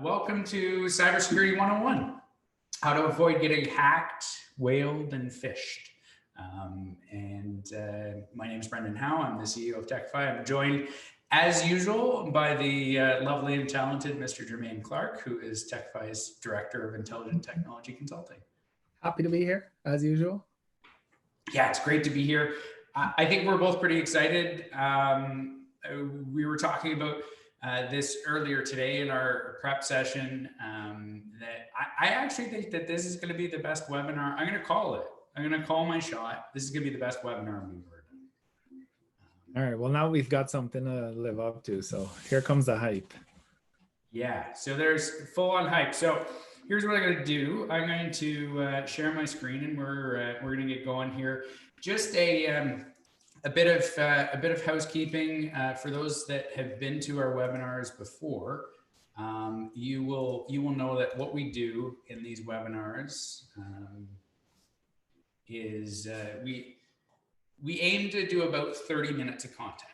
Welcome to Cybersecurity 101, how to avoid getting hacked, whaled, and phished. My name is Brendan Howe. I'm the CEO of Techify. I'm joined, as usual, by the lovely and talented Mr. Jermaine Clark, who is Techify's Director of Intelligent Technology Consulting. Happy to be here, as usual. Yeah, it's great to be here. I think we're both pretty excited. We were talking about this earlier today in our prep session, that I actually think that this is going to be the best webinar. I'm going to call it. I'm going to call my shot. This is going to be the best webinar we've ever done. All right. Well, now we've got something to live up to. So here comes the hype. Yeah. So there's full on hype. So here's what I'm going to do. I'm going to share my screen, and we're going to get going here. Just a bit of housekeeping for those that have been to our webinars before. You will know that what we do in these webinars is we aim to do about 30 minutes of content.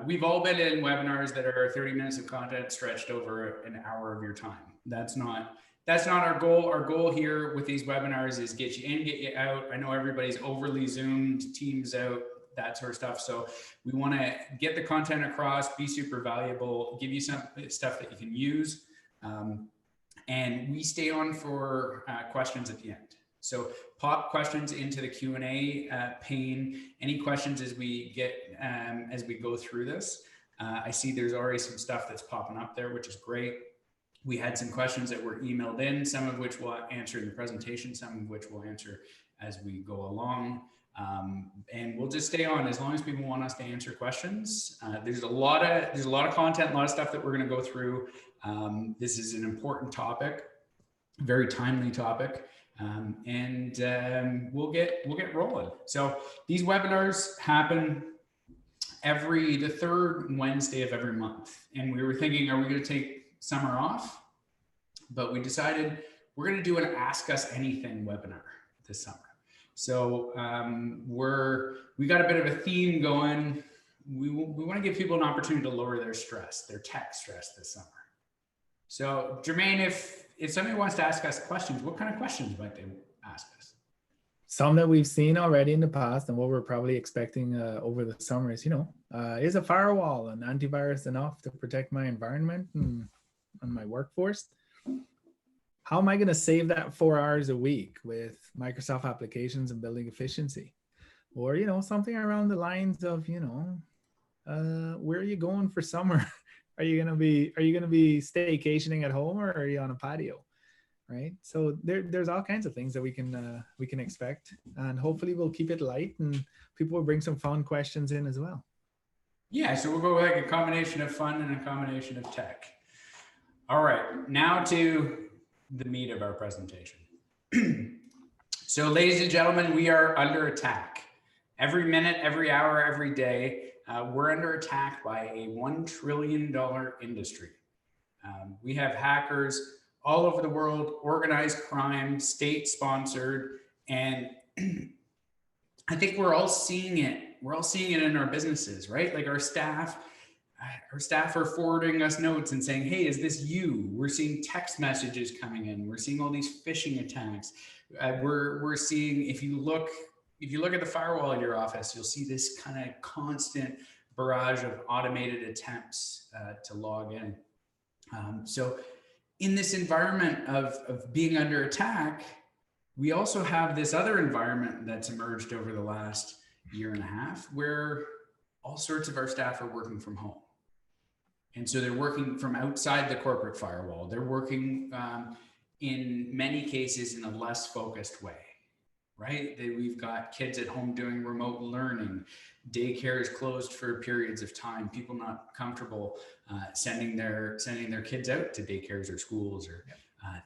We've all been in webinars that are 30 minutes of content stretched over an hour of your time. That's not our goal. Our goal here with these webinars is get you in, get you out. I know everybody's overly zoomed, Teams out, that sort of stuff. So we want to get the content across, be super valuable, give you some stuff that you can use. And we stay on for questions at the end. So pop questions into the Q&A pane. Any questions as we go through this. I see there's already some stuff that's popping up there, which is great. We had some questions that were emailed in, some of which we'll answer in the presentation, some of which we'll answer as we go along. And we'll just stay on as long as people want us to answer questions. There's a lot of content, a lot of stuff that we're going to go through. This is an important topic, very timely topic. We'll get rolling. So these webinars happen the third Wednesday of every month. And we were thinking, are we going to take summer off? But we decided we're going to do an Ask Us Anything webinar this summer. So we got a bit of a theme going. We want to give people an opportunity to lower their stress, their tech stress this summer. So Jermaine, if somebody wants to ask us questions, what kind of questions might they ask us? Some that we've seen already in the past, and what we're probably expecting over the summer is, is a firewall and antivirus enough to protect my environment and my workforce? How am I going to save that 4 hours a week with Microsoft applications and building efficiency? Or, something around the lines of, where are you going for summer? Are you going to be staycationing at home, or are you on a patio? Right. So there's all kinds of things that we can expect, and hopefully we'll keep it light and people will bring some fun questions in as well. Yeah. So we'll go with like a combination of fun and a combination of tech. All right. Now to the meat of our presentation. So ladies and gentlemen, we are under attack. Every minute, every hour, every day, we're under attack by a $1 trillion industry. We have hackers all over the world, organized crime, state-sponsored, and I think we're all seeing it. We're all seeing it in our businesses, right? Like our staff are forwarding us notes and saying, hey, is this you? We're seeing text messages coming in. We're seeing all these phishing attacks. We're seeing, if you look at the firewall in your office, you'll see this kind of constant barrage of automated attempts to log in. So in this environment of being under attack, we also have this other environment that's emerged over the last year and a half where all sorts of our staff are working from home. And so they're working from outside the corporate firewall. They're working in many cases in a less focused way, right? We've got kids at home doing remote learning. Daycare is closed for periods of time. People not comfortable sending their kids out to daycares or schools or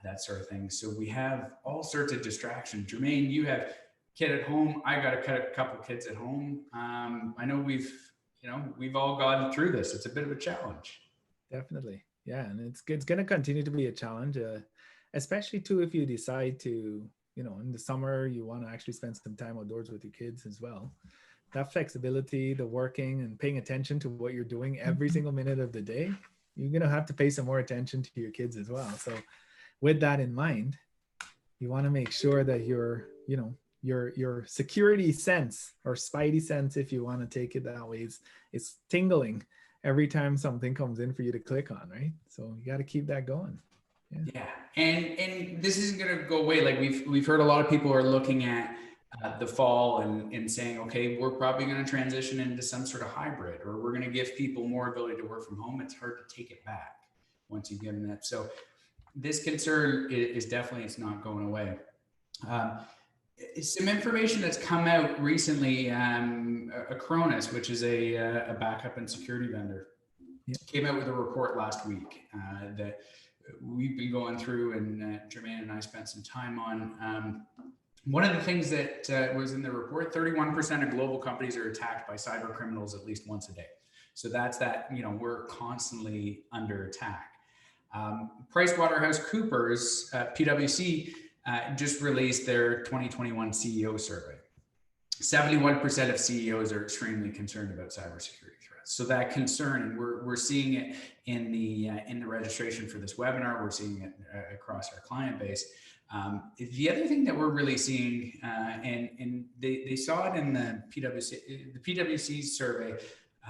that sort of thing. So we have all sorts of distractions. Jermaine, you have a kid at home. I got a couple kids at home. I know we've all gone through this. It's a bit of a challenge. Definitely. Yeah. And it's going to continue to be a challenge, especially too, if you decide to, in the summer, you want to actually spend some time outdoors with your kids as well. That flexibility, the working and paying attention to what you're doing every single minute of the day you're going to have to pay some more attention to your kids as well. So with that in mind, you want to make sure that your security sense, or spidey sense, if you want to take it that way, is tingling every time something comes in for you to click on, right? So you got to keep that going. Yeah. And this isn't going to go away. Like we've heard a lot of people are looking at the fall and saying, okay, we're probably going to transition into some sort of hybrid, or we're going to give people more ability to work from home. It's hard to take it back once you've given that. So this concern is definitely, it's not going away. Some information that's come out recently, Acronis, which is a backup and security vendor, came out with a report last week that we've been going through, and Jermaine and I spent some time on. One of the things that was in the report, 31% of global companies are attacked by cyber criminals at least once a day. So that's that, we're constantly under attack. PricewaterhouseCoopers, PwC, just released their 2021 CEO survey. 71% of CEOs are extremely concerned about cybersecurity threats. So that concern, and we're seeing it in the registration for this webinar. We're seeing it across our client base. The other thing that we're really seeing, and they saw it in the PwC survey,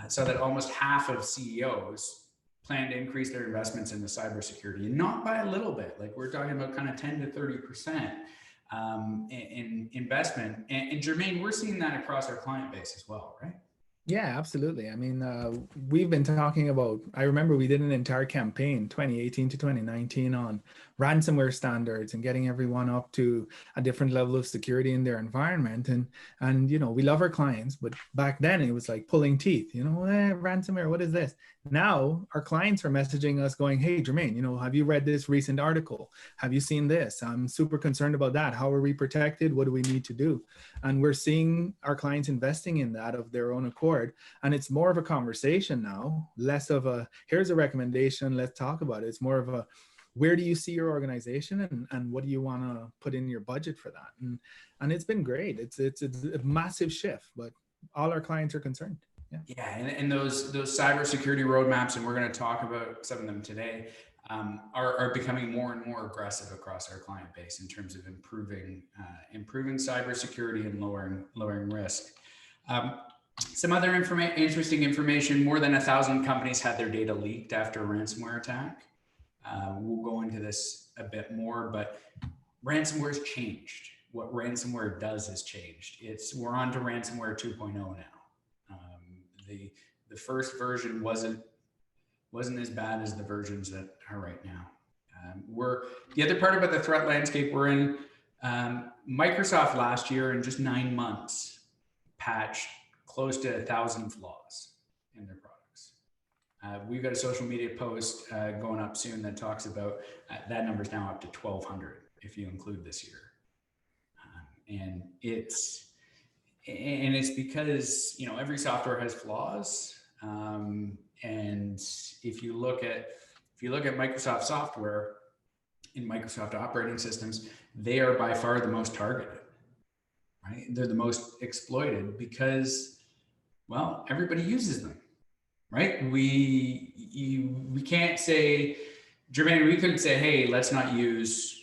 saw that almost half of CEOs plan to increase their investments in the cybersecurity, and not by a little bit. Like we're talking about kind of 10 to 30% in investment. And Jermaine, we're seeing that across our client base as well, right? Yeah, absolutely. I mean, we've been talking about, I remember we did an entire campaign 2018 to 2019 on ransomware standards and getting everyone up to a different level of security in their environment. And we love our clients, but back then it was like pulling teeth, ransomware, what is this? Now our clients are messaging us going, hey, Jermaine, have you read this recent article? Have you seen this? I'm super concerned about that. How are we protected? What do we need to do? And we're seeing our clients investing in that of their own accord. And it's more of a conversation now, less of a, here's a recommendation, let's talk about it. It's more of a, where do you see your organization and what do you want to put in your budget for that? And it's been great. It's a massive shift, but all our clients are concerned. Yeah, and those cybersecurity roadmaps, and we're going to talk about some of them today, are becoming more and more aggressive across our client base in terms of improving cybersecurity and lowering risk. Some other interesting information: more than 1,000 companies had their data leaked after a ransomware attack. We'll go into this a bit more, but ransomware's changed. What ransomware does has changed. We're on to ransomware 2.0 now. The first version wasn't as bad as the versions that are right now. The other part about the threat landscape we're in, Microsoft last year in just 9 months patched close to 1,000 flaws in their products. We've got a social media post going up soon that talks about that number's now up to 1,200 if you include this year. And it's because every software has flaws, and if you look at Microsoft software in Microsoft operating systems, they are by far the most targeted, right? They're the most exploited because, well, everybody uses them, right? We can't say, Jermaine, we couldn't say, hey, let's not use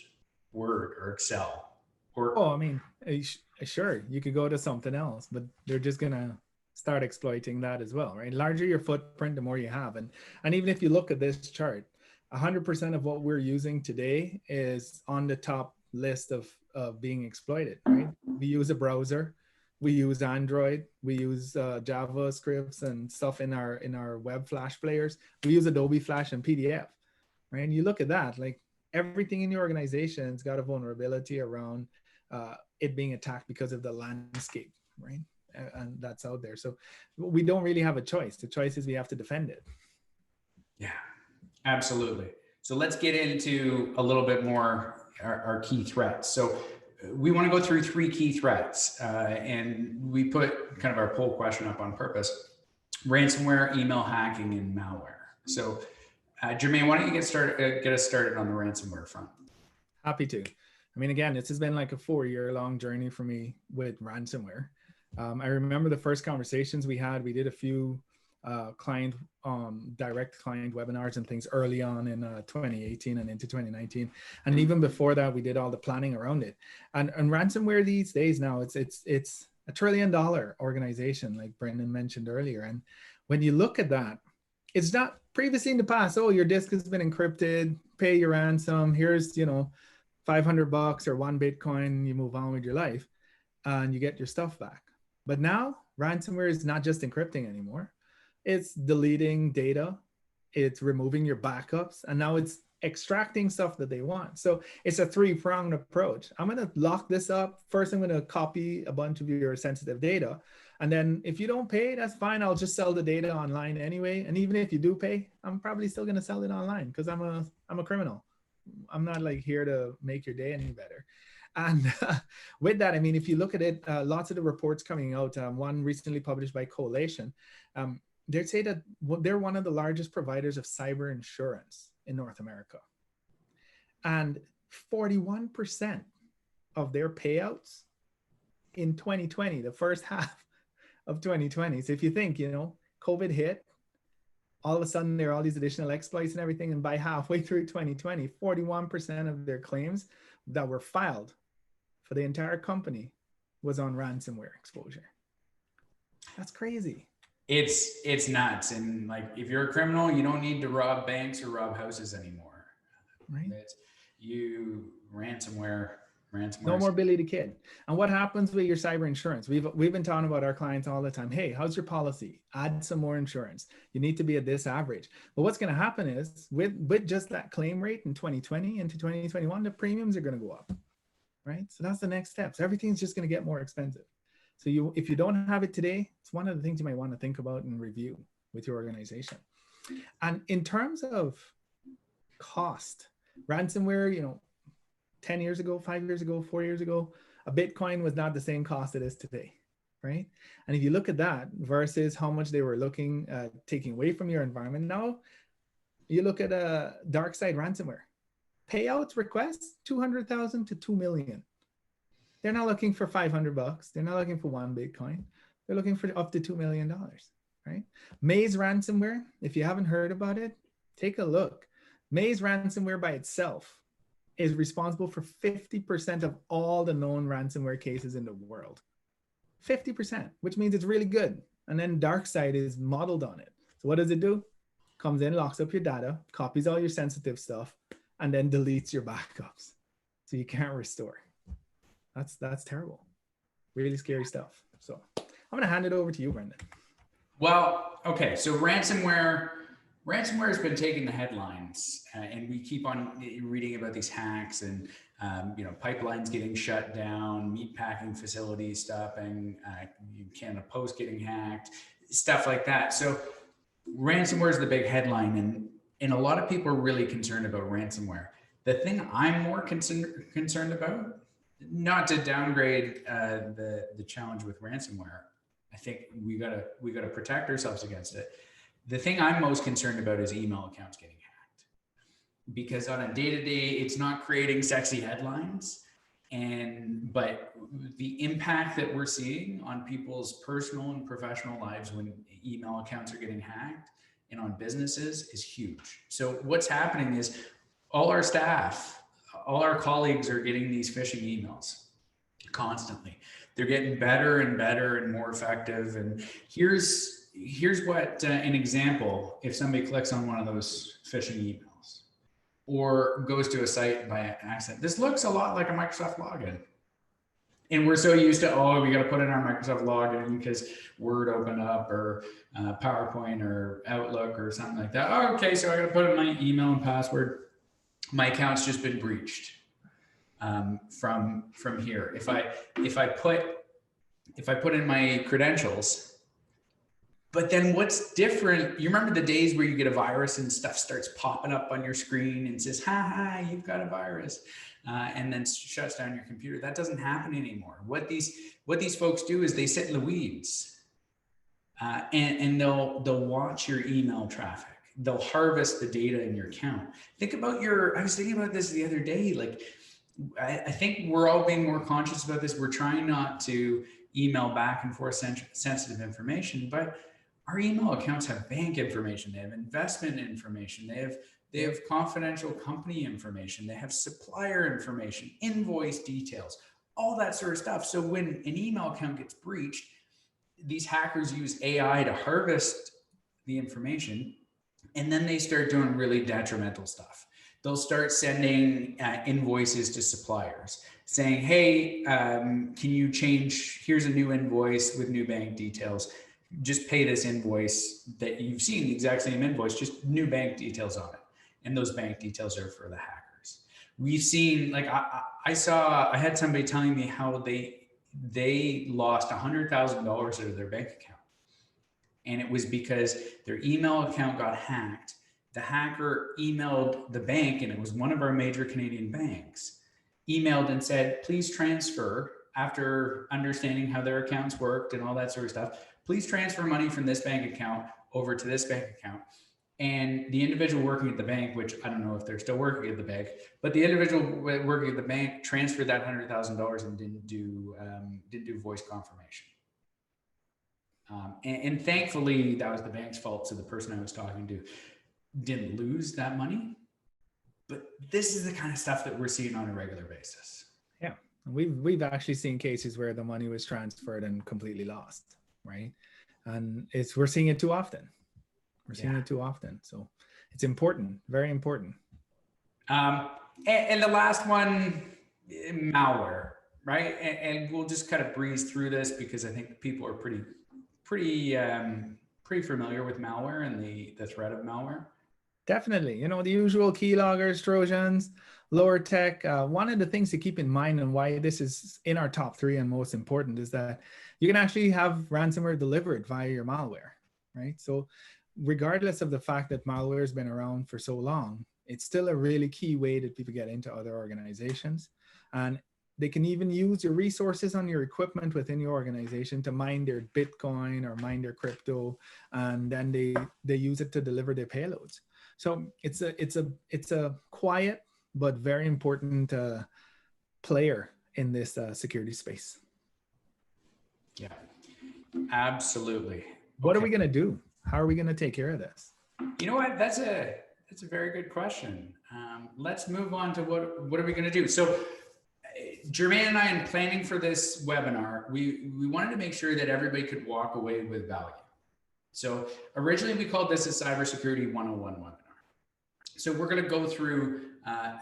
Word or Excel. Sure, you could go to something else, but they're just gonna start exploiting that as well, right? Larger your footprint, the more you have. And even if you look at this chart, 100% of what we're using today is on the top list of being exploited, right? We use a browser, we use Android, we use JavaScripts and stuff in our web Flash players. We use Adobe Flash and PDF, right? And you look at that, like everything in your organization's got a vulnerability around it being attacked because of the landscape, right? And that's out there. So we don't really have a choice. The choice is we have to defend it. Yeah, absolutely. So let's get into a little bit more our key threats. So we want to go through 3 key threats, and we put kind of our poll question up on purpose: ransomware, email hacking, and malware. So Jermaine, why don't you get us started on the ransomware front? Happy to. I mean, again, this has been like a 4-year-long journey for me with ransomware. I remember the first conversations we had. We did a few client direct client webinars and things early on in 2018 and into 2019, and even before that we did all the planning around it. And ransomware these days now, it's $1 trillion organization, like Brendan mentioned earlier. And when you look at that, it's not previously in the past, oh, your disk has been encrypted, pay your ransom, here's, you know, $500 or 1 Bitcoin, you move on with your life and you get your stuff back. But now ransomware is not just encrypting anymore. It's deleting data, it's removing your backups, and now it's extracting stuff that they want. So it's a 3-pronged approach. I'm going to lock this up. First, I'm going to copy a bunch of your sensitive data. And then if you don't pay, that's fine. I'll just sell the data online anyway. And even if you do pay, I'm probably still going to sell it online because I'm a criminal. I'm not like here to make your day any better. And with that, I mean, if you look at it, lots of the reports coming out, one recently published by Coalition, they say that they're one of the largest providers of cyber insurance in North America. And 41% of their payouts in 2020, the first half of 2020. So if you think, you know, COVID hit, all of a sudden there are all these additional exploits and everything. And by halfway through 2020, 41% of their claims that were filed for the entire company was on ransomware exposure. That's crazy. It's nuts. And like, if you're a criminal, you don't need to rob banks or rob houses anymore. Right. It's ransomware. No more Billy the Kid. And what happens with your cyber insurance? We've been talking about our clients all the time. Hey, how's your policy? Add some more insurance. You need to be at this average. But what's going to happen is with just that claim rate in 2020 into 2021, the premiums are going to go up, right? So that's the next step. So everything's just going to get more expensive. So if you don't have it today, it's one of the things you might want to think about and review with your organization. And in terms of cost, ransomware, you know, 10 years ago, 5 years ago, 4 years ago, a Bitcoin was not the same cost it is today, right? And if you look at that versus how much they were looking at taking away from your environment, now you look at a dark side ransomware. Payouts requests, 200,000 to 2 million. They're not looking for $500. They're not looking for 1 Bitcoin. They're looking for up to $2 million, right? Maze ransomware, if you haven't heard about it, take a look. Maze ransomware by itself is responsible for 50% of all the known ransomware cases in the world. 50%, which means it's really good. And then DarkSide is modeled on it. So what does it do? Comes in, locks up your data, copies all your sensitive stuff, and then deletes your backups. So you can't restore. That's terrible. Really scary stuff. So I'm gonna hand it over to you, Brendan. Well, okay, so ransomware has been taking the headlines, and we keep on reading about these hacks and you know, pipelines getting shut down, meatpacking facilities stopping, Canada Post getting hacked, stuff like that. So ransomware is the big headline, and a lot of people are really concerned about ransomware. The thing I'm more concerned about, not to downgrade the challenge with ransomware, I think we gotta protect ourselves against it. The thing I'm most concerned about is email accounts getting hacked, because on a day-to-day, it's not creating sexy headlines, but the impact that we're seeing on people's personal and professional lives when email accounts are getting hacked and on businesses is huge. So what's happening is all our staff, all our colleagues are getting these phishing emails constantly. They're getting better and better and more effective. And here's what an example: if somebody clicks on one of those phishing emails or goes to a site by accident, this looks a lot like a Microsoft login. And we're so used to, oh, we got to put in our Microsoft login because Word opened up, or PowerPoint or Outlook or something like that. Oh, okay, so I got to put in my email and password. My account's just been breached from here. If I put in my credentials. But then what's different, you remember the days where you get a virus and stuff starts popping up on your screen and says, ha, you've got a virus, and then shuts down your computer. That doesn't happen anymore. What these folks do is they sit in the weeds, and they'll watch your email traffic. They'll harvest the data in your account. Think about I was thinking about this the other day. Like, I think we're all being more conscious about this. We're trying not to email back and forth sensitive information, but Our email accounts have bank information, they have investment information, they have confidential company information, they have supplier information, invoice details, all that sort of stuff. So when an email account gets breached, these hackers use AI to harvest the information, and then they start doing really detrimental stuff. They'll start sending invoices to suppliers saying, hey, can you change, here's a new invoice with new bank details. Just pay this invoice that you've seen, the exact same invoice, just new bank details on it. And those bank details are for the hackers. We've seen, like, I had somebody telling me how they lost $100,000 out of their bank account. And it was because their email account got hacked. The hacker emailed the bank, and it was one of our major Canadian banks, emailed and said, please transfer, after understanding how their accounts worked and all that sort of stuff, please transfer money from this bank account over to this bank account. And the individual working at the bank, which I don't know if they're still working at the bank, but the individual working at the bank transferred that $100,000 and didn't do voice confirmation. And thankfully, that was the bank's fault. So the person I was talking to didn't lose that money. But this is the kind of stuff that we're seeing on a regular basis. Yeah, we've actually seen cases where the money was transferred and completely lost, right? And we're seeing it too often. We're seeing it too often. So it's important, very important. And the last one, malware, right? And we'll just kind of breeze through this because I think people are pretty familiar with malware and the threat of malware. Definitely. You know, the usual keyloggers, Trojans, lower tech. One of the things to keep in mind and why this is in our top 3 and most important is that you can actually have ransomware delivered via your malware, right? So regardless of the fact that malware has been around for so long, it's still a really key way that people get into other organizations. And they can even use your resources on your equipment within your organization to mine their Bitcoin or mine their crypto, and then they use it to deliver their payloads. So it's a quiet but very important player in this security space. Yeah, absolutely. What are we going to do? How are we going to take care of this? You know what? That's a very good question. Let's move on to what are we going to do? So Jermaine and I, in planning for this webinar, we wanted to make sure that everybody could walk away with value. So originally we called this a Cybersecurity 101 webinar. So we're going to go through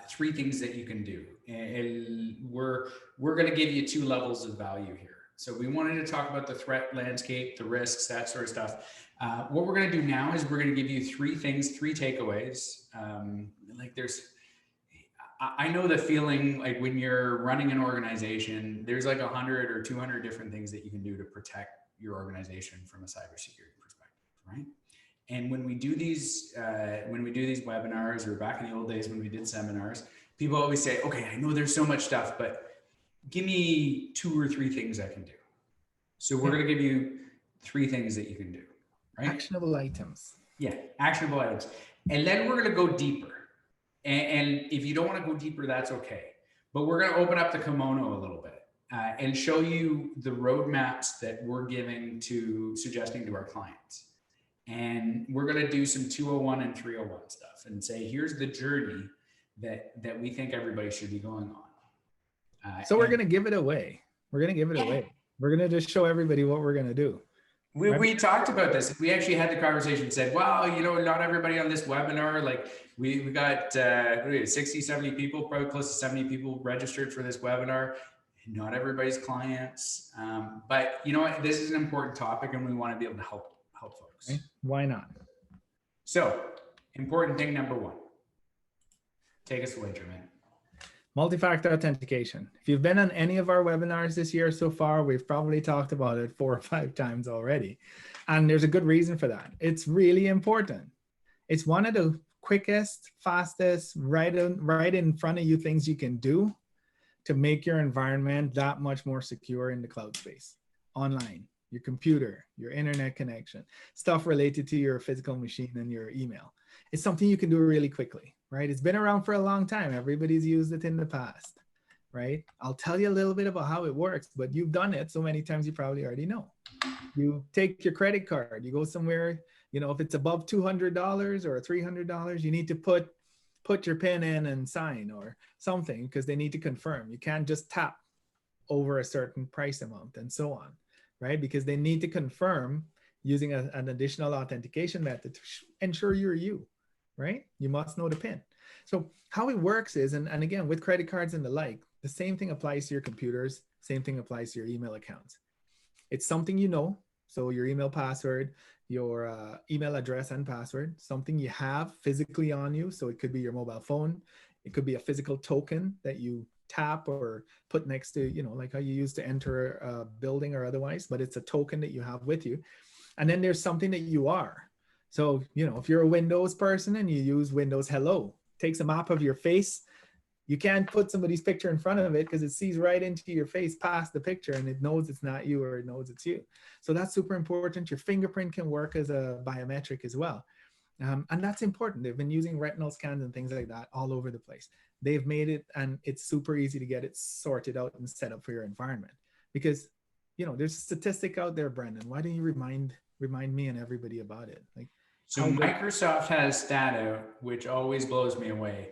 3 things that you can do. And we're going to give you 2 levels of value here. So we wanted to talk about the threat landscape, the risks, that sort of stuff. What we're going to do now is we're going to give you 3 things, 3 takeaways. I know the feeling like when you're running an organization, there's like 100 or 200 different things that you can do to protect your organization from a cybersecurity perspective, right? And when we do these webinars, or back in the old days when we did seminars, people always say, okay, I know there's so much stuff, but give me 2 or 3 things I can do. So we're going to give you 3 things that you can do, right? Actionable items. Yeah, actionable items. And then we're going to go deeper. And if you don't want to go deeper, that's okay. But we're going to open up the kimono a little bit and show you the roadmaps that we're suggesting to our clients. And we're going to do some 201 and 301 stuff and say, here's the journey that we think everybody should be going on. So we're going to give it away. We're going to give it away. We're going to just show everybody what we're going to do. We talked about this. We actually had the conversation and said, well, you know, not everybody on this webinar, like we got 60, 70 people, probably close to 70 people registered for this webinar. Not everybody's clients. But you know what? This is an important topic and we want to be able to help folks. Okay. Why not? So important thing number 1. Take us away, Jermaine. Multi-factor authentication. If you've been on any of our webinars this year so far, we've probably talked about it 4 or 5 times already. And there's a good reason for that. It's really important. It's one of the quickest, fastest, right in front of you things you can do to make your environment that much more secure in the cloud space, online, your computer, your internet connection, stuff related to your physical machine and your email. It's something you can do really quickly, right? It's been around for a long time. Everybody's used it in the past. right? I'll tell you a little bit about how it works, but you've done it so many times you probably already know. You take your credit card, you go somewhere, if it's above $200 or $300, you need to put your PIN in and sign or something because they need to confirm. You can't just tap over a certain price amount and so on, right? Because they need to confirm using an additional authentication method to ensure you're you, right? You must know the PIN. So how it works is, and again, with credit cards and the like, the same thing applies to your computers, same thing applies to your email accounts. It's something you know, so your email password, your email address and password, something you have physically on you. So it could be your mobile phone, it could be a physical token that you tap or put next to, like how you use to enter a building or otherwise, but it's a token that you have with you. And then there's something that you are. So, if you're a Windows person and you use Windows Hello, takes a map of your face. You can't put somebody's picture in front of it because it sees right into your face past the picture and it knows it's not you or it knows it's you. So that's super important. Your fingerprint can work as a biometric as well. And that's important. They've been using retinal scans and things like that all over the place. They've made it, and it's super easy to get it sorted out and set up for your environment. Because, there's a statistic out there, Brendan. Why don't you remind me and everybody about it? So Microsoft has data, which always blows me away.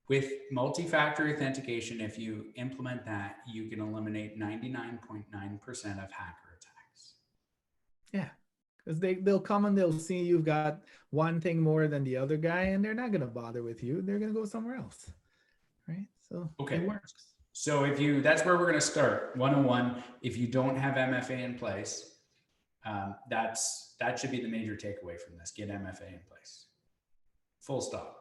With multi-factor authentication, if you implement that, you can eliminate 99.9% of hacker attacks. Yeah, because they'll come and they'll see you've got one thing more than the other guy, and they're not going to bother with you. They're going to go somewhere else, right? So okay. It works. So that's where we're going to start. 101, if you don't have MFA in place, that should be the major takeaway from this. Get MFA in place. Full stop.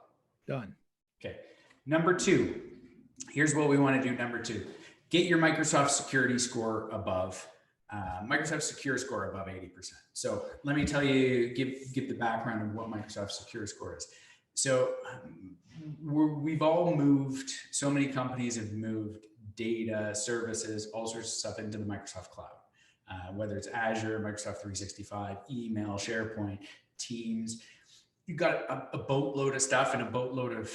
Done. Okay. Number 2, here's what we want to do. Number 2, get your Microsoft security score above, Microsoft Secure Score above 80%. So let me tell you, give the background of what Microsoft Secure Score is. So we've all moved, so many companies have moved data, services, all sorts of stuff into the Microsoft cloud, whether it's Azure, Microsoft 365, email, SharePoint, Teams. You've got a boatload of stuff and a boatload of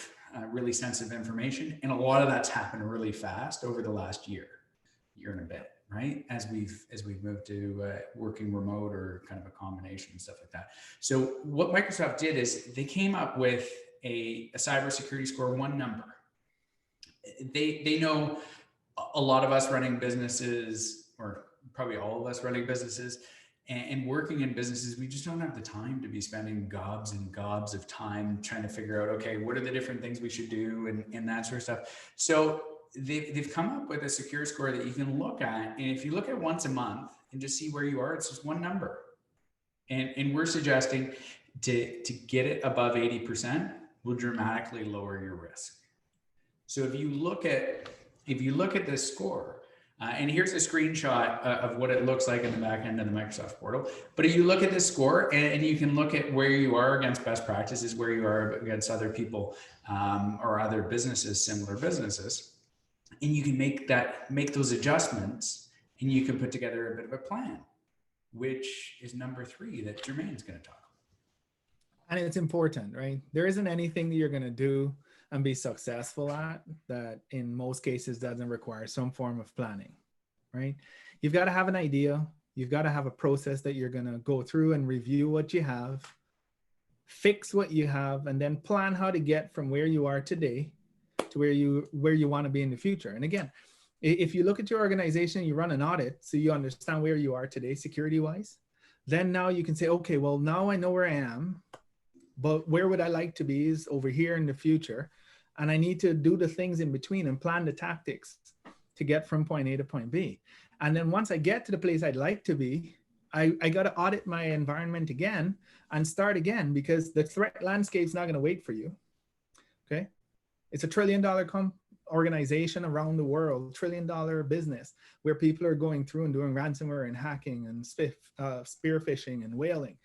really sensitive information. And a lot of that's happened really fast over the last year and a bit, right? As we've moved to working remote or kind of a combination and stuff like that. So what Microsoft did is they came up with a cybersecurity score, one number. They know a lot of us running businesses, or probably all of us running businesses, and working in businesses, we just don't have the time to be spending gobs and gobs of time trying to figure out, okay, what are the different things we should do and that sort of stuff. So they've come up with a secure score that you can look at. And if you look at once a month and just see where you are, it's just one number. And we're suggesting to get it above 80% will dramatically lower your risk. So if you look at this score, and here's a screenshot of what it looks like in the back end of the Microsoft portal. But if you look at this score and you can look at where you are against best practices, where you are against other people or other businesses, similar businesses, and you can make those adjustments, and you can put together a bit of a plan, which is number 3 that Jermaine's going to talk about. And it's important, right? There isn't anything that you're going to do and be successful at that in most cases doesn't require some form of planning, right? You've got to have an idea. You've got to have a process that you're going to go through and review what you have, fix what you have, and then plan how to get from where you are today to where you want to be in the future. And again, if you look at your organization, you run an audit so you understand where you are today security wise, then now you can say, okay, well, now I know where I am, but where would I like to be is over here in the future. And I need to do the things in between and plan the tactics to get from point A to point B. And then once I get to the place I'd like to be, I got to audit my environment again and start again, because the threat landscape's not going to wait for you. Okay. It's $1 trillion organization around the world, $1 trillion business, where people are going through and doing ransomware and hacking and spear phishing and whaling.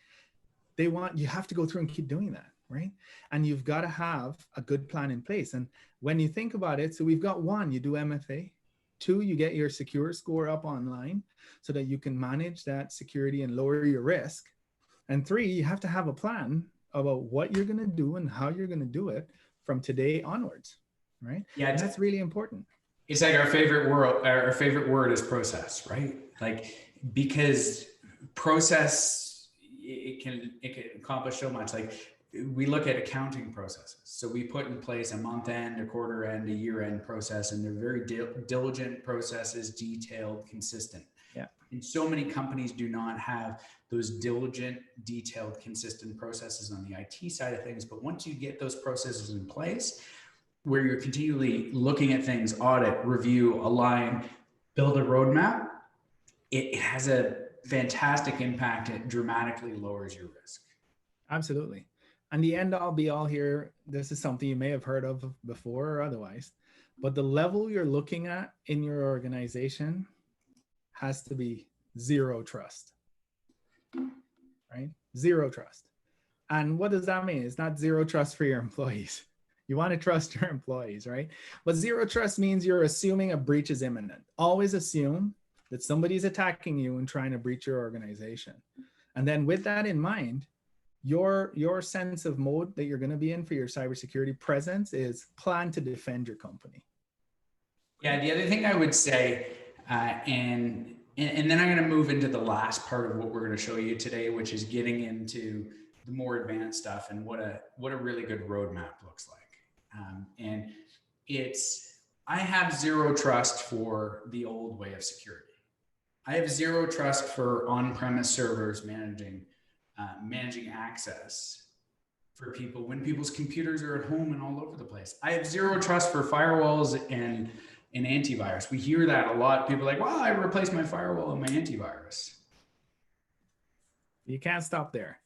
You have to go through and keep doing that, right? And you've got to have a good plan in place. And when you think about it, so we've got 1, you do MFA. 2, you get your secure score up online so that you can manage that security and lower your risk. And 3, you have to have a plan about what you're going to do and how you're going to do it from today onwards, right? Yeah, and that's really important. It's like our favorite word is process, right? Like, because process, it can accomplish so much. Like, we look at accounting processes. So we put in place a month end, a quarter end, a year end process, and they're very diligent processes, detailed, consistent. Yeah. And so many companies do not have those diligent, detailed, consistent processes on the IT side of things. But once you get those processes in place, where you're continually looking at things, audit, review, align, build a roadmap, it has a fantastic impact. It dramatically lowers your risk. Absolutely. And the end all be all here, this is something you may have heard of before or otherwise, but the level you're looking at in your organization has to be zero trust, right? Zero trust. And what does that mean? It's not zero trust for your employees. You want to trust your employees, right? But zero trust means you're assuming a breach is imminent. Always assume that somebody's attacking you and trying to breach your organization. And then with that in mind, your sense of mode that you're going to be in for your cybersecurity presence is plan to defend your company. Yeah, the other thing I would say, and then I'm going to move into the last part of what we're going to show you today, which is getting into the more advanced stuff and what a really good roadmap looks like. And I have zero trust for the old way of security. I have zero trust for on-premise servers managing access for people when people's computers are at home and all over the place. I have zero trust for firewalls and antivirus. We hear that a lot. People are like, well, I replaced my firewall and my antivirus. You can't stop there.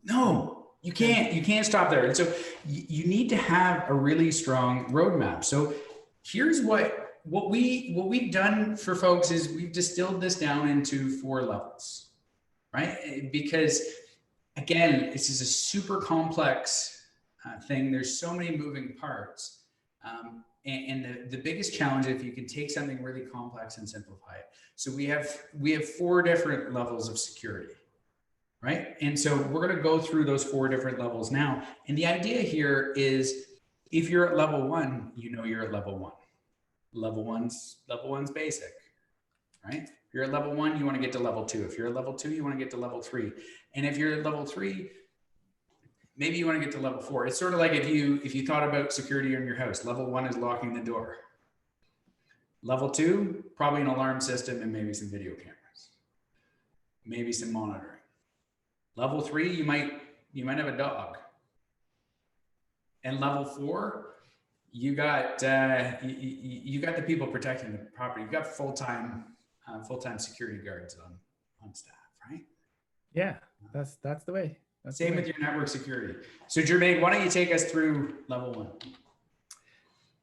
No, you can't stop there. And so you need to have a really strong roadmap. So here's what we've done for folks is we've distilled this down into 4 levels, right? Because again, this is a super complex thing. There's so many moving parts. And the biggest challenge, if you can take something really complex and simplify it. So we have 4 different levels of security, right? And so we're going to go through those 4 different levels now. And the idea here is if you're at level 1, you know you're at level 1. Level one's basic, right? If you're at level 1, you want to get to level 2. If you're at level 2, you want to get to level 3. And if you're at level 3, maybe you want to get to level 4. It's sort of like if you thought about security in your house. Level 1 is locking the door. Level 2, probably an alarm system and maybe some video cameras, maybe some monitoring. Level 3, you might have a dog. And level 4, you got the people protecting the property. You got full-time security guards on staff, right? Yeah, that's the way. Same with your network security. So Jermaine, why don't you take us through level 1?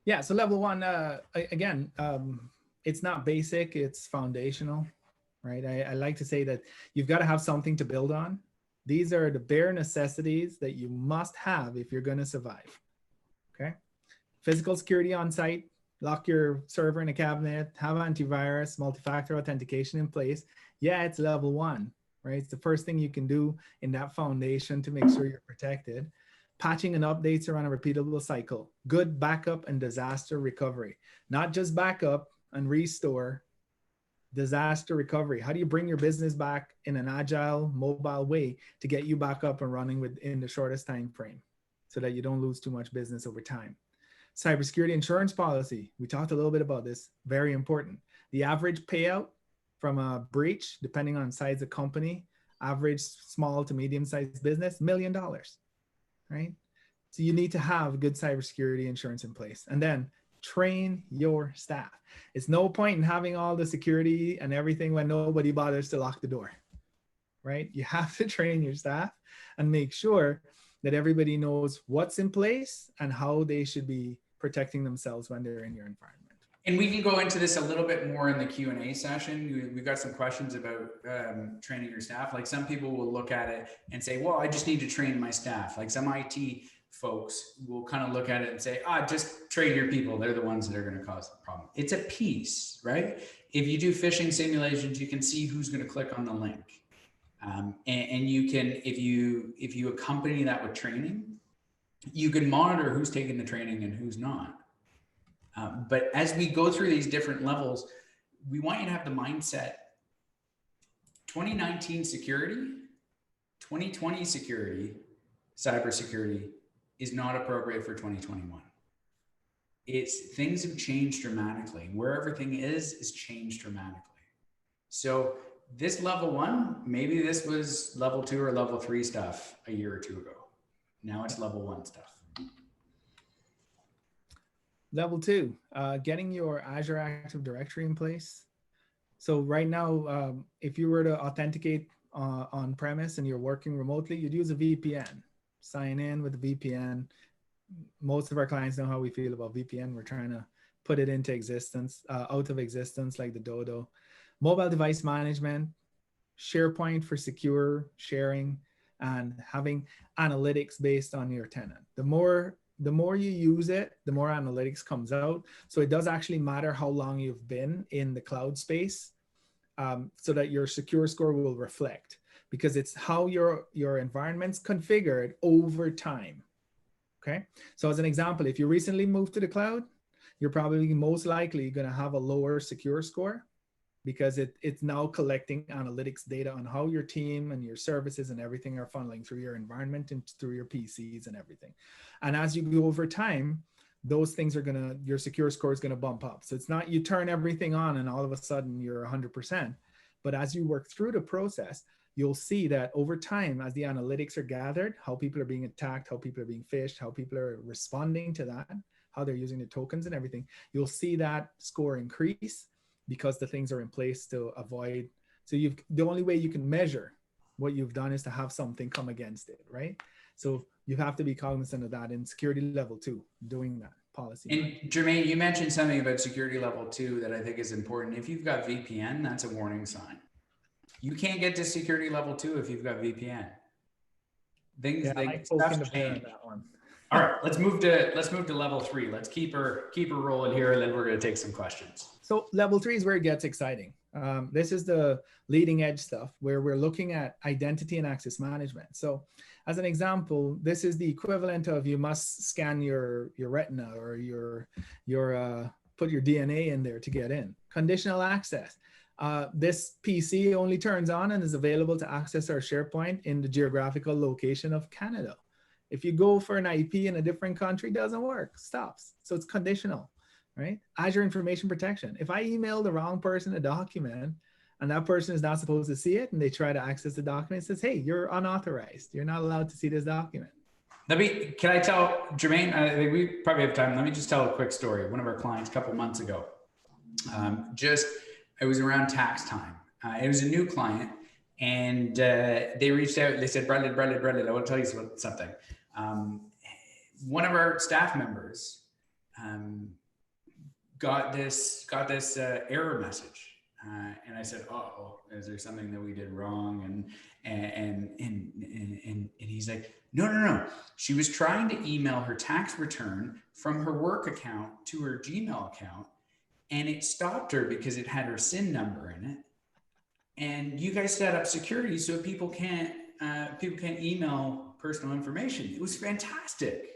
Yeah, so level 1, again, it's not basic, it's foundational, right? I like to say that you've got to have something to build on. These are the bare necessities that you must have if you're going to survive, okay? Physical security on site, lock your server in a cabinet, have antivirus, multi-factor authentication in place. Yeah, it's level 1, right? It's the first thing you can do in that foundation to make sure you're protected. Patching and updates are on a repeatable cycle. Good backup and disaster recovery, not just backup and restore, disaster recovery. How do you bring your business back in an agile, mobile way to get you back up and running within the shortest time frame so that you don't lose too much business over time? Cybersecurity insurance policy. We talked a little bit about this. Very important. The average payout from a breach, depending on size of company, average small to medium-sized business, $1 million, right? So you need to have good cybersecurity insurance in place. And then train your staff. It's no point in having all the security and everything when nobody bothers to lock the door, right? You have to train your staff and make sure that everybody knows what's in place and how they should be protecting themselves when they're in your environment. And we can go into this a little bit more in the Q&A session. We've got some questions about training your staff. Like some people will look at it and say, well, I just need to train my staff. Like some IT folks will kind of look at it and say, just train your people. They're the ones that are going to cause the problem. It's a piece, right? If you do phishing simulations, you can see who's going to click on the link. And you can, if you accompany that with training, you can monitor who's taking the training and who's not. But as we go through these different levels, we want you to have the mindset 2019 security, 2020 security, cybersecurity is not appropriate for 2021. Things have changed dramatically. Where everything is changed dramatically. So this level 1, maybe this was level 2 or level 3 stuff a year or 2 ago. Now it's level 1 stuff. Level 2, getting your Azure Active Directory in place. So right now, if you were to authenticate on premise and you're working remotely, you'd use a VPN. Sign in with a VPN. Most of our clients know how we feel about VPN. We're trying to put it into existence, out of existence, like the dodo. Mobile device management, SharePoint for secure sharing, and having analytics based on your tenant. The more you use it, the more analytics comes out. So it does actually matter how long you've been in the cloud space, so that your secure score will reflect, because it's how your environment's configured over time. Okay. So as an example, if you recently moved to the cloud, you're probably most likely going to have a lower secure score, because it's now collecting analytics data on how your team and your services and everything are funneling through your environment and through your PCs and everything. And as you go over time, those things are your secure score is going to bump up. So it's not you turn everything on and all of a sudden you're 100%. But as you work through the process, you'll see that over time, as the analytics are gathered, how people are being attacked, how people are being phished, how people are responding to that, how they're using the tokens and everything, you'll see that score increase, because the things are in place to avoid. So the only way you can measure what you've done is to have something come against it, right? So you have to be cognizant of that in security level 2, doing that policy. And Jermaine, you mentioned something about security level 2 that I think is important. If you've got VPN, that's a warning sign. You can't get to security level 2 if you've got VPN. Things stuff change. That one. All right, let's move to level 3. Let's keep her rolling here, and then we're going to take some questions. So level 3 is where it gets exciting. This is the leading edge stuff where we're looking at identity and access management. So as an example, this is the equivalent of you must scan your retina or your put your DNA in there to get in. Conditional access. This PC only turns on and is available to access our SharePoint in the geographical location of Canada. If you go for an IP in a different country, it doesn't work, stops. So it's conditional, right? Azure Information Protection. If I email the wrong person a document and that person is not supposed to see it and they try to access the document, it says, hey, you're unauthorized. You're not allowed to see this document. Can I tell Jermaine, I think we probably have time. Let me just tell a quick story. One of our clients a couple months ago, it was around tax time. It was a new client, and they reached out. They said, Bradley, I want to tell you something. One of our staff members got this error message, and I said, "Oh, is there something that we did wrong?" And he's like, "No. She was trying to email her tax return from her work account to her Gmail account, and it stopped her because it had her SIN number in it. And you guys set up security so people can't email personal information. It was fantastic.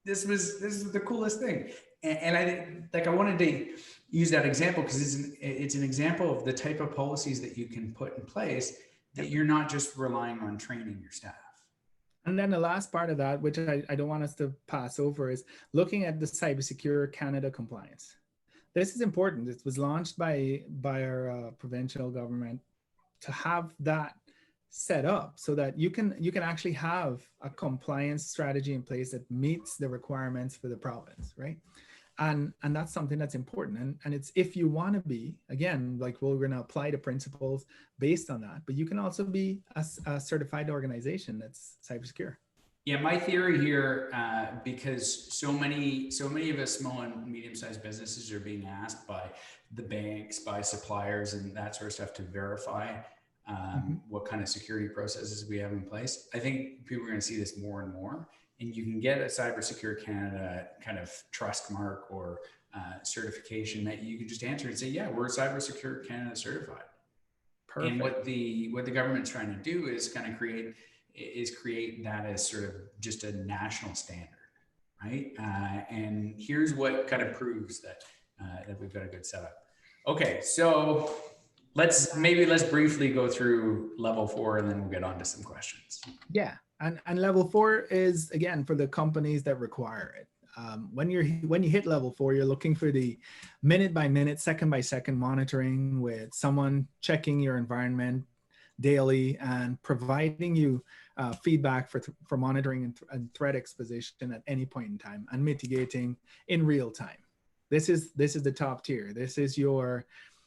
This is the coolest thing." And I wanted to use that example because it's an example of the type of policies that you can put in place that you're not just relying on training your staff. And then the last part of that, which I don't want us to pass over, is looking at the Cybersecurity Canada compliance. This is important. It was launched by our provincial government to have that set up so that you can actually have a compliance strategy in place that meets the requirements for the province, right? And that's something that's important. And it's, if you want to be, again, like, well, we're going to apply the principles based on that, but you can also be a certified organization that's cybersecure. Yeah, my theory here, because so many of us small and medium-sized businesses are being asked by the banks, by suppliers, and that sort of stuff to verify what kind of security processes we have in place. I think people are going to see this more and more, and you can get a Cybersecurity Canada kind of trust mark or certification that you can just answer and say, yeah, we're Cybersecurity Canada certified. Perfect. And what the government's trying to do is kind of create that as sort of just a national standard, right? And here's what kind of proves that, that we've got a good setup. Okay, so let's briefly go through level 4 and then we'll get on to some questions. Yeah, and level 4 is, again, for the companies that require it. When you hit level 4, you're looking for the minute by minute, second by second monitoring with someone checking your environment daily and providing you feedback for monitoring and threat exposition at any point in time and mitigating in real time. This is the top tier. This is your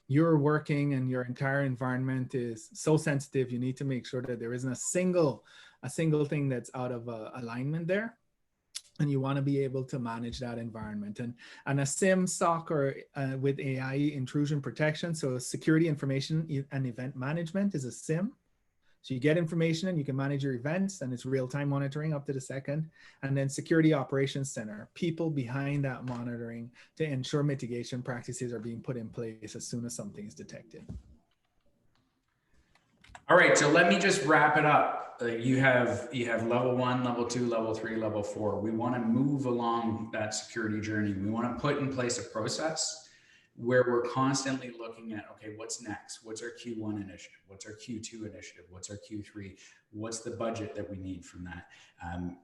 working, and your entire environment is so sensitive. You need to make sure that there isn't a single thing that's out of alignment there. And you want to be able to manage that environment. And a SIM SOC or with AI intrusion protection, so security information and event management is a SIM. So you get information and you can manage your events, and it's real-time monitoring up to the second. And then security operations center, people behind that monitoring to ensure mitigation practices are being put in place as soon as something is detected. All right, so let me just wrap it up. You have level 1, level 2, level 3, level 4. We want to move along that security journey. We want to put in place a process where we're constantly looking at, okay, what's next? What's our Q1 initiative? What's our Q2 initiative? What's our Q3? What's the budget that we need from that?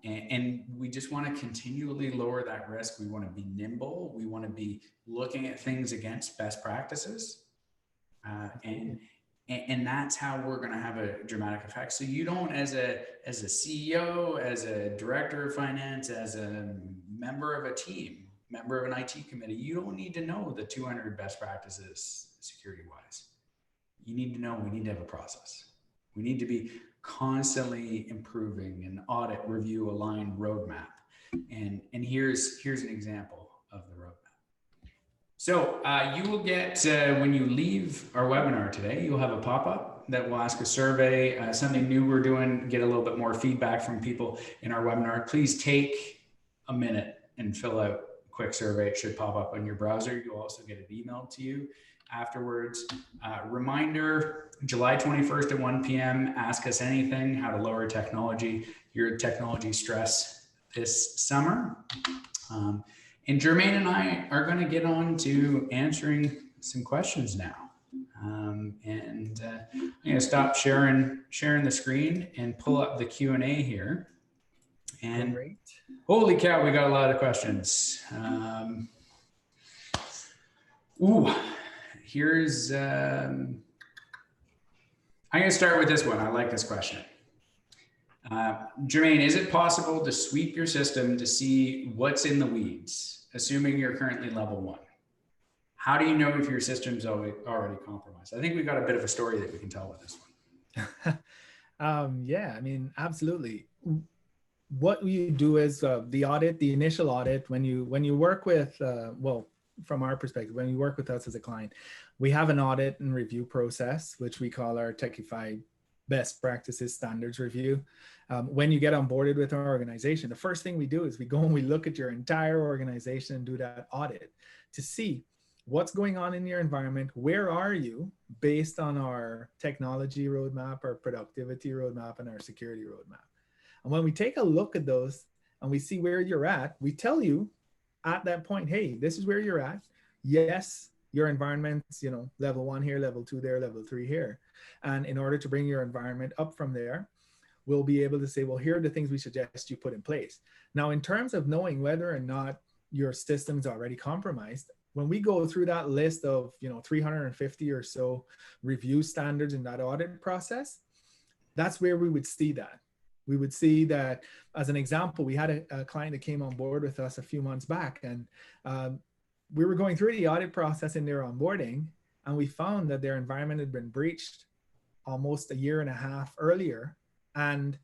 And we just want to continually lower that risk. We want to be nimble. We want to be looking at things against best practices. And that's how we're going to have a dramatic effect. So you don't, as a CEO, as a director of finance, as a member of a team, member of an IT committee, you don't need to know the 200 best practices security-wise. You need to know, we need to have a process. We need to be constantly improving an audit, review, align roadmap. And here's an example of the roadmap. So you will get, when you leave our webinar today, you'll have a pop-up that will ask a survey, something new we're doing, get a little bit more feedback from people in our webinar. Please take a minute and fill out a quick survey. It should pop up on your browser. You'll also get it emailed to you afterwards. Reminder, July 21st at 1 p.m., ask us anything, how to lower your technology stress this summer. And Jermaine and I are going to get on to answering some questions now. I'm going to stop sharing the screen and pull up the Q&A here. And Great. Holy cow, we got a lot of questions. Here's, I'm going to start with this one. I like this question. Jermaine, is it possible to sweep your system to see what's in the weeds, assuming you're currently level 1? How do you know if your system's already compromised? I think we've got a bit of a story that we can tell with this one. Yeah, I mean, absolutely. What you do is the initial audit, when you work with, well, from our perspective, when you work with us as a client, we have an audit and review process, which we call our Techify best practices standards review. When you get onboarded with our organization, the first thing we do is we go and we look at your entire organization and do that audit to see what's going on in your environment. Where are you based on our technology roadmap, our productivity roadmap, and our security roadmap? And when we take a look at those and we see where you're at, we tell you at that point, hey, this is where you're at. Yes, your environment's, level 1 here, level 2 there, level 3 here. And in order to bring your environment up from there, we'll be able to say, well, here are the things we suggest you put in place. Now, in terms of knowing whether or not your system's already compromised, when we go through that list of 350 or so review standards in that audit process, that's where we would see that. We would see that, as an example, we had a client that came on board with us a few months back, and we were going through the audit process in their onboarding, and we found that their environment had been breached almost a year and a half earlier, and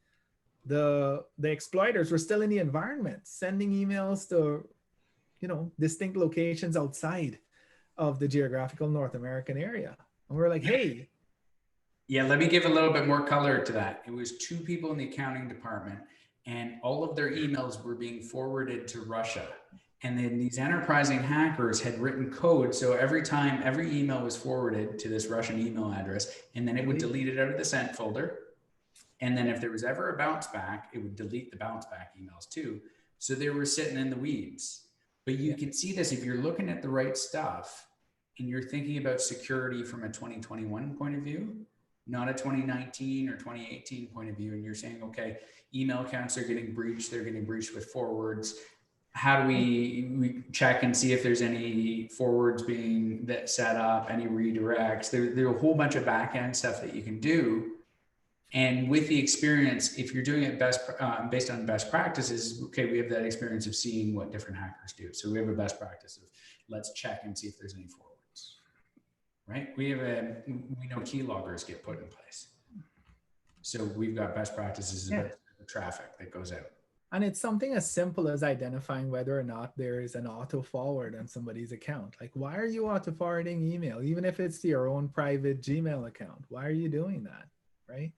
the exploiters were still in the environment, sending emails to distinct locations outside of the geographical North American area. And we're like, hey. Yeah, let me give a little bit more color to that. It was 2 people in the accounting department, and all of their emails were being forwarded to Russia. And then these enterprising hackers had written code. So every email was forwarded to this Russian email address, and then it would delete it out of the sent folder. And then if there was ever a bounce back, it would delete the bounce back emails too. So they were sitting in the weeds. But you can see this if you're looking at the right stuff and you're thinking about security from a 2021 point of view, not a 2019 or 2018 point of view. And you're saying, okay, email accounts are getting breached. They're getting breached with forwards. How do we check and see if there's any forwards being set up, any redirects? There's a whole bunch of back end stuff that you can do. And with the experience, if you're doing it based on best practices, okay, we have that experience of seeing what different hackers do. So we have a best practice of let's check and see if there's any forwards, right? We know keyloggers get put in place. So we've got best practices about the traffic that goes out. And it's something as simple as identifying whether or not there is an auto forward on somebody's account. Like, why are you auto forwarding email? Even if it's to your own private Gmail account, why are you doing that, right?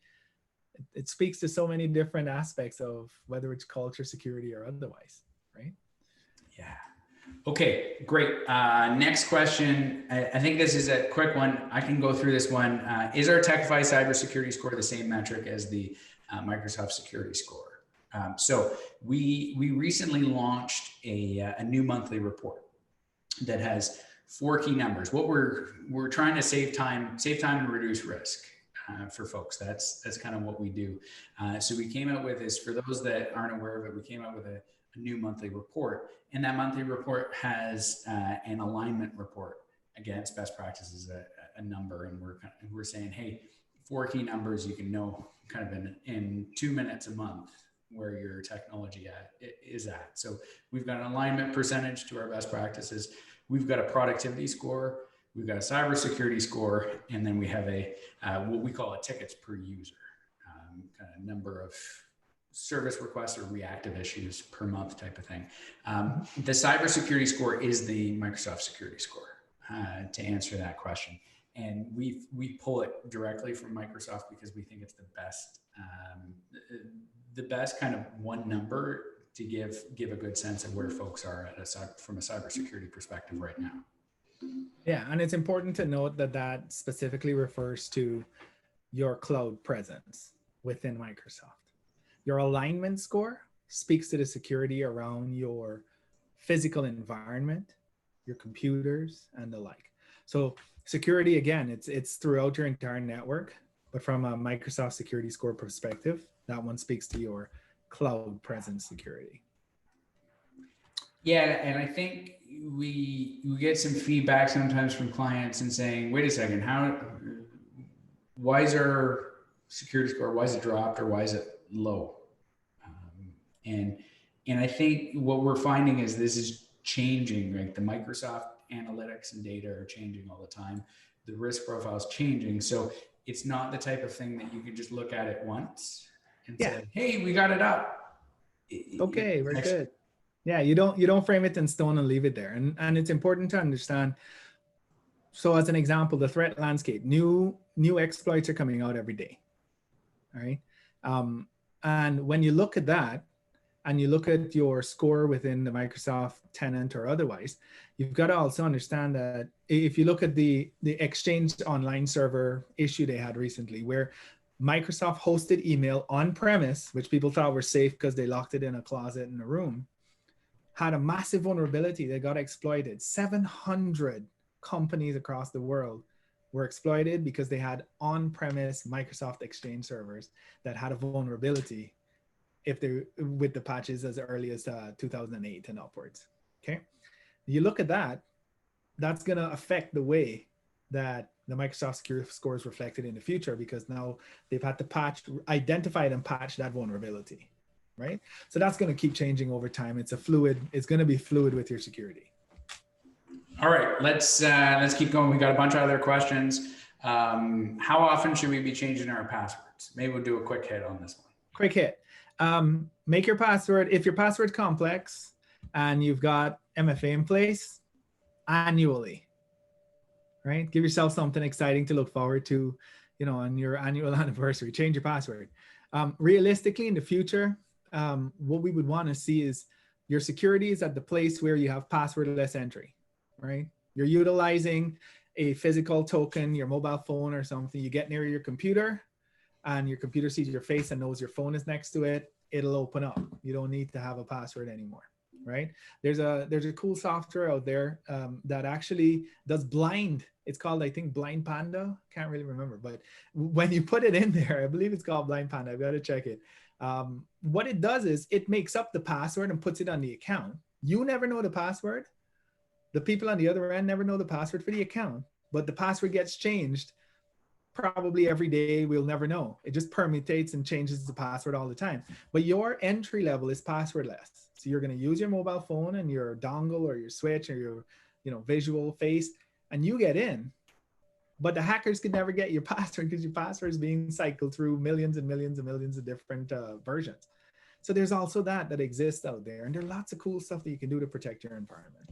It speaks to so many different aspects of whether it's culture, security, or otherwise, right? Yeah. Okay, great. Next question. I think this is a quick one. I can go through this one. Is our Techify cybersecurity score the same metric as the Microsoft security score? So we recently launched a new monthly report that has 4 key numbers. What we're trying to save time and reduce risk. For folks, that's kind of what we do. So we came out with this, for those that aren't aware of it, we came out with a new monthly report, and that monthly report has an alignment report against best practices, a number, and we're saying, hey, 4 key numbers you can know kind of in 2 minutes a month where your technology is at. So we've got an alignment percentage to our best practices. We've got a productivity score. We've got a cybersecurity score, and then we have what we call a tickets per user, kind of number of service requests or reactive issues per month type of thing. The cybersecurity score is the Microsoft security score, to answer that question. And we pull it directly from Microsoft because we think it's the best kind of one number to give a good sense of where folks are from a cybersecurity perspective right now. Yeah, and it's important to note that specifically refers to your cloud presence within Microsoft. Your alignment score speaks to the security around your physical environment, your computers, and the like. So security, again, it's throughout your entire network, but from a Microsoft security score perspective, that one speaks to your cloud presence security. Yeah, and I think we get some feedback sometimes from clients and saying, wait a second, why is our security score, why is it dropped or why is it low? And I think what we're finding is this is changing, like the Microsoft analytics and data are changing all the time. The risk profile is changing. So it's not the type of thing that you can just look at it once and say, hey, we got it up. Okay, we're good. Yeah, you don't frame it in stone and leave it there. And it's important to understand. So as an example, the threat landscape, new exploits are coming out every day. All right. And when you look at that and you look at your score within the Microsoft tenant or otherwise, you've got to also understand that if you look at the Exchange Online server issue they had recently, where Microsoft hosted email on premise, which people thought were safe because they locked it in a closet in a room, had a massive vulnerability that got exploited. 700 companies across the world were exploited because they had on-premise Microsoft Exchange servers that had a vulnerability with the patches as early as 2008 and upwards. Okay, you look at that, that's going to affect the way that the Microsoft security score is reflected in the future, because now they've had to identify and patch that vulnerability. Right? So that's going to keep changing over time. It's going to be fluid with your security. All right, let's keep going. We got a bunch of other questions. How often should we be changing our passwords? Maybe we'll do a quick hit on this one. Quick hit. Make your password, if your password's complex and you've got MFA in place, annually, right? Give yourself something exciting to look forward to, on your annual anniversary. Change your password. Realistically, in the future, what we would want to see is your security is at the place where you have passwordless entry, right? You're utilizing a physical token, your mobile phone or something. You get near your computer and your computer sees your face and knows your phone is next to it. it'll open up. You don't need to have a password anymore, right? There's a cool software out there that actually does blind. It's called, I think, Blind Panda. Can't really remember, but when you put it in there, I believe it's called Blind Panda. I've got to check it. What it does is it makes up the password and puts it on the account. You never know the password. The people on the other end never know the password for the account, but the password gets changed probably every day. We'll never know. It just permutates and changes the password all the time. But your entry level is passwordless. So you're going to use your mobile phone and your dongle or your switch or your, visual face, and you get in. But the hackers could never get your password because your password is being cycled through millions and millions and millions of different versions. So there's also that exists out there, and there are lots of cool stuff that you can do to protect your environment.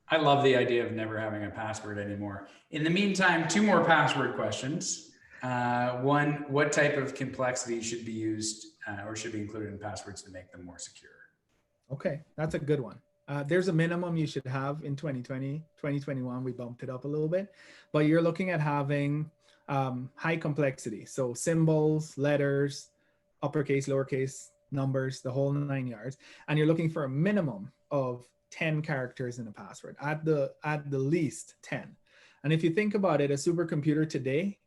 I love the idea of never having a password anymore. In the meantime, 2 more password questions. One, what type of complexity should be used or should be included in passwords to make them more secure? Okay, that's a good one. There's a minimum you should have in 2020. 2021, we bumped it up a little bit, but you're looking at having high complexity. So symbols, letters, uppercase, lowercase, numbers, the whole 9 yards. And you're looking for a minimum of 10 characters in a password, at the least 10. And if you think about it, a supercomputer today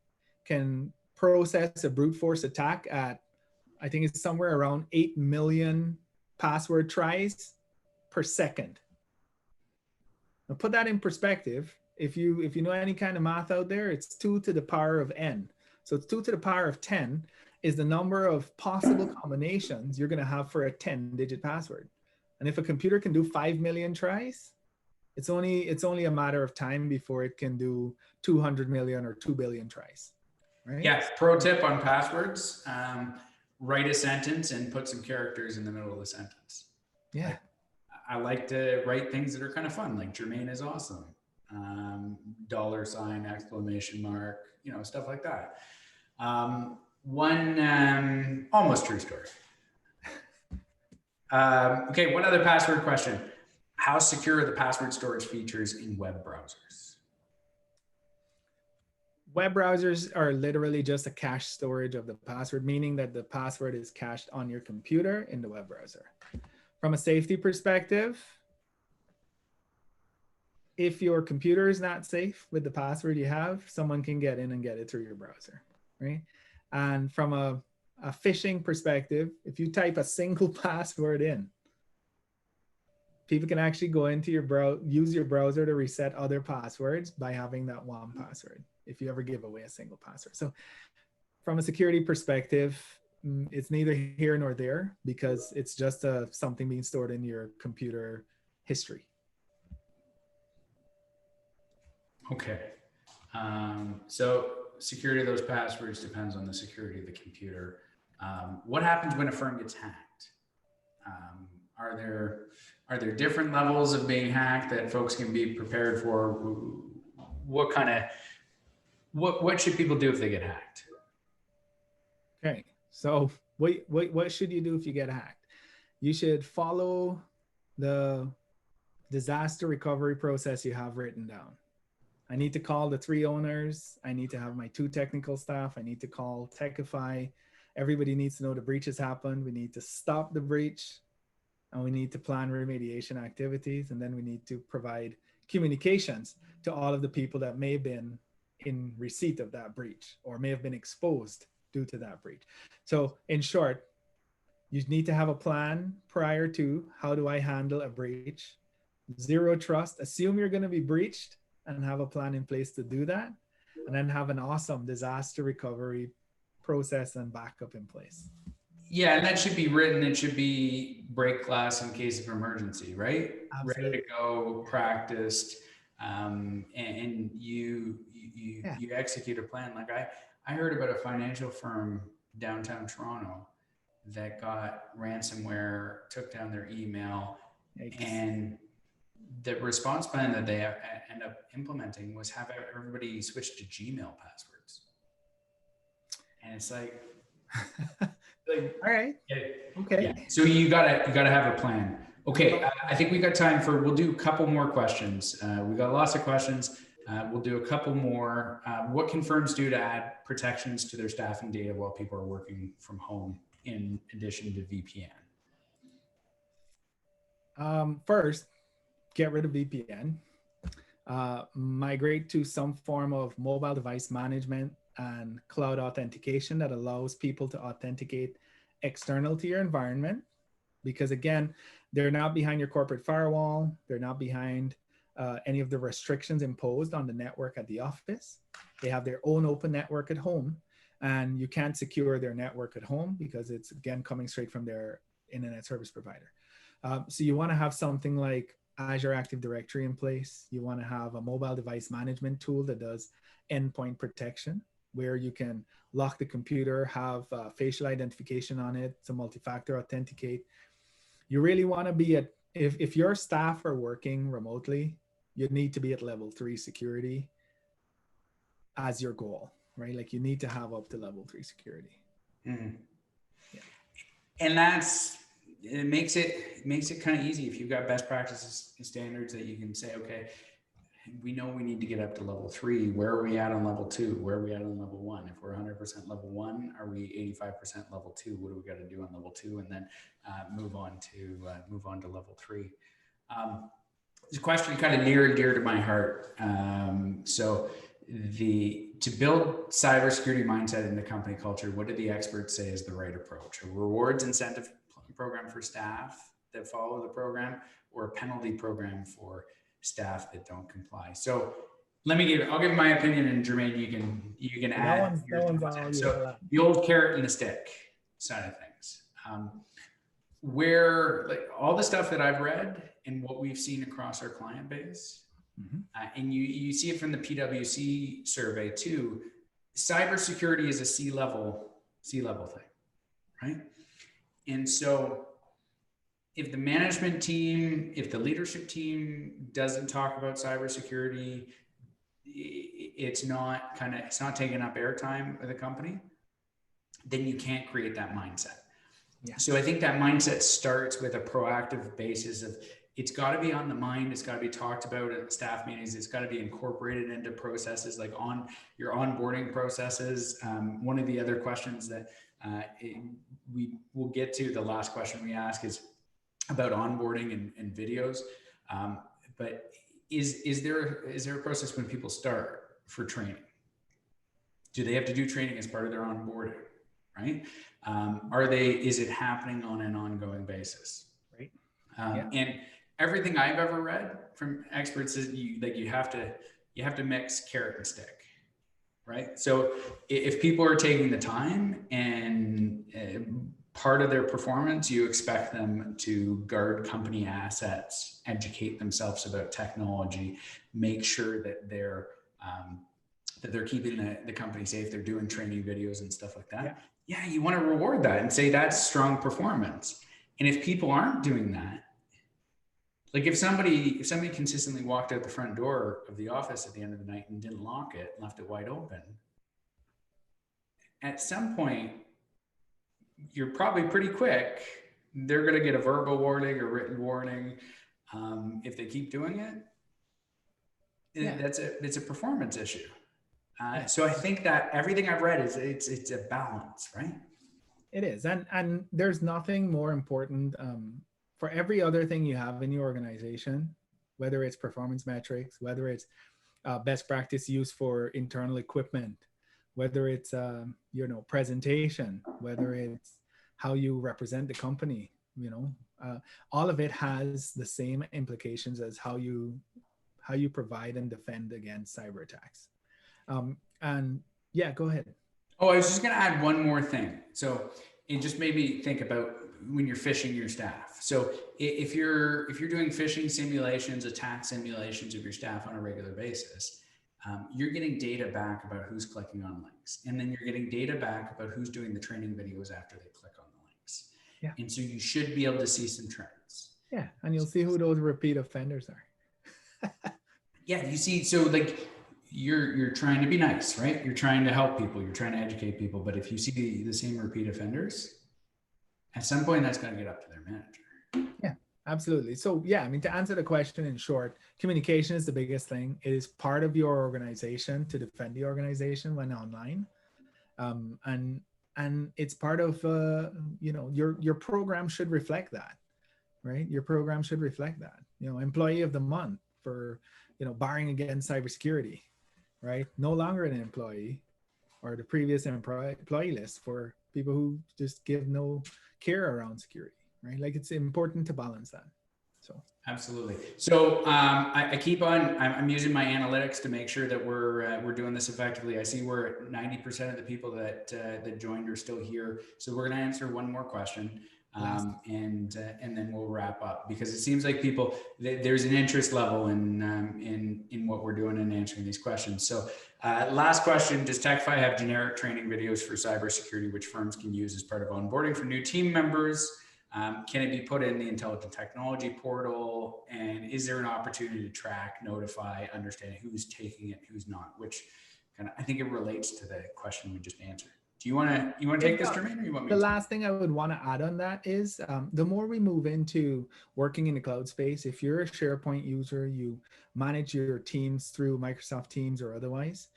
can process a brute force attack at, I think it's somewhere around 8 million password tries per second. Now put that in perspective. If you know any kind of math out there, it's 2 to the power of n. So it's 2 to the power of 10 is the number of possible combinations you're going to have for a 10-digit password. And if a computer can do 5 million tries, it's only a matter of time before it can do 200 million or 2 billion tries, right? Yeah, pro tip on passwords, write a sentence and put some characters in the middle of the sentence. Yeah. I like to write things that are kind of fun, like Jermaine is awesome, $, exclamation mark, stuff like that. One almost true story. Okay, one other password question. How secure are the password storage features in web browsers? Web browsers are literally just a cache storage of the password, meaning that the password is cached on your computer in the web browser. From a safety perspective, if your computer is not safe with the password you have, someone can get in and get it through your browser, right? And from a phishing perspective, if you type a single password in, people can actually go into your use your browser to reset other passwords by having that one password, if you ever give away a single password. So from a security perspective, it's neither here nor there, because it's just something being stored in your computer history. Okay. So security of those passwords depends on the security of the computer. What happens when a firm gets hacked? Are there different levels of being hacked that folks can be prepared for? What should people do if they get hacked? Okay, so what should you do if you get hacked? You should follow the disaster recovery process you have written down. I need to call the 3 owners. I need to have my 2 technical staff. I need to call Techify. Everybody needs to know the breach has happened. We need to stop the breach, and we need to plan remediation activities. And then we need to provide communications to all of the people that may have been in receipt of that breach or may have been exposed due to that breach. So in short, you need to have a plan prior to, how do I handle a breach? Zero trust, assume you're going to be breached and have a plan in place to do that. And then have an awesome disaster recovery process and backup in place. Yeah, and that should be written. It should be break glass in case of emergency, right? Absolutely. Ready to go, practiced, and you execute a plan. Like I heard about a financial firm downtown Toronto that got ransomware, took down their email, and the response plan that they end up implementing was have everybody switch to Gmail passwords. And it's like all right. Okay. Yeah. So you gotta have a plan. Okay. I think we got time we'll do a couple more questions. We got lots of questions. We'll do a couple more. What can firms do to add protections to their staffing data while people are working from home in addition to VPN? First, get rid of VPN. Migrate to some form of mobile device management and cloud authentication that allows people to authenticate external to your environment. Because again, they're not behind your corporate firewall. They're not behind any of the restrictions imposed on the network at the office. They have their own open network at home, and you can't secure their network at home because it's, again, coming straight from their internet service provider. So you want to have something like Azure Active Directory in place. You want to have a mobile device management tool that does endpoint protection, where you can lock the computer, have facial identification on it to multi-factor authenticate. You really want to be at, if your staff are working remotely, you need to be at level 3 security as your goal, right? Like you need to have up to level 3 security. Mm. Yeah. And it makes it kind of easy if you've got best practices and standards that you can say, okay, we know we need to get up to level 3. Where are we at on level 2? Where are we at on level 1? If we're 100% level 1, are we 85% level 2? What do we got to do on level 2? And then move on to level 3. This question kind of near and dear to my heart. So to build cybersecurity mindset in the company culture, what do the experts say is the right approach? A rewards incentive program for staff that follow the program, or a penalty program for staff that don't comply? So I'll give my opinion, and Jermaine, you can add. So the old carrot and the stick side of things, where like all the stuff that I've read and what we've seen across our client base, and you see it from the PwC survey too, cybersecurity is a C-level thing, right? And so if the management team, if the leadership team doesn't talk about cybersecurity, it's not taking up airtime with the company, then you can't create that mindset. Yeah. So I think that mindset starts with a proactive basis of, it's got to be on the mind. It's got to be talked about at staff meetings. It's got to be incorporated into processes, like on your onboarding processes. One of the other questions that we will get to, the last question we ask, is about onboarding and videos. But is there a process when people start for training? Do they have to do training as part of their onboarding, right? Is it happening on an ongoing basis? Right. And everything I've ever read from experts is you have to mix carrot and stick, right? So if people are taking the time and part of their performance, you expect them to guard company assets, educate themselves about technology, make sure that they're keeping the company safe. They're doing training videos and stuff like that. Yeah, you want to reward that and say that's strong performance. And if people aren't doing that, like if somebody consistently walked out the front door of the office at the end of the night and didn't lock it, left it wide open, at some point, you're probably pretty quick, they're going to get a verbal warning or written warning. If they keep doing it, it's a performance issue. So I think that everything I've read is it's a balance, right? It is, and there's nothing more important for every other thing you have in your organization, whether it's performance metrics, whether it's best practice use for internal equipment, whether it's presentation, whether it's how you represent the company, all of it has the same implications as how you provide and defend against cyber attacks. And yeah, go ahead. Oh, I was just going to add one more thing. So it just made me think about when you're phishing your staff. So if you're doing phishing simulations, attack simulations of your staff on a regular basis, you're getting data back about who's clicking on links. And then you're getting data back about who's doing the training videos after they click on the links. Yeah. And so you should be able to see some trends. Yeah. And you'll see who those repeat offenders are. Yeah. You see, so like you're trying to be nice, right? You're trying to help people. You're trying to educate people. But if you see the same repeat offenders, at some point that's going to get up to their manager. Yeah. Absolutely. So yeah, I mean, to answer the question in short, communication is the biggest thing. It is part of your organization to defend the organization when online. And and it's part of your program should reflect that, right? Your program should reflect that. Employee of the month for barring against cybersecurity, right? No longer an employee, or the previous employee list for people who just give no care around security, right? Like, it's important to balance that. So absolutely. So I keep on. I'm using my analytics to make sure that we're doing this effectively. I see we're at 90% of the people that joined are still here. So we're going to answer one more question, and then we'll wrap up, because it seems like people there's an interest level in what we're doing and answering these questions. So last question: does Techify have generic training videos for cybersecurity which firms can use as part of onboarding for new team members? Can it be put in the intelligent technology portal? And is there an opportunity to track, notify, understand who's taking it, who's not? Which I think it relates to the question we just answered. Do you want to take this, Jermaine, or you want me the to? last thing I would want to add on that is the more we move into working in the cloud space, if you're a SharePoint user, you manage your teams through Microsoft Teams or otherwise,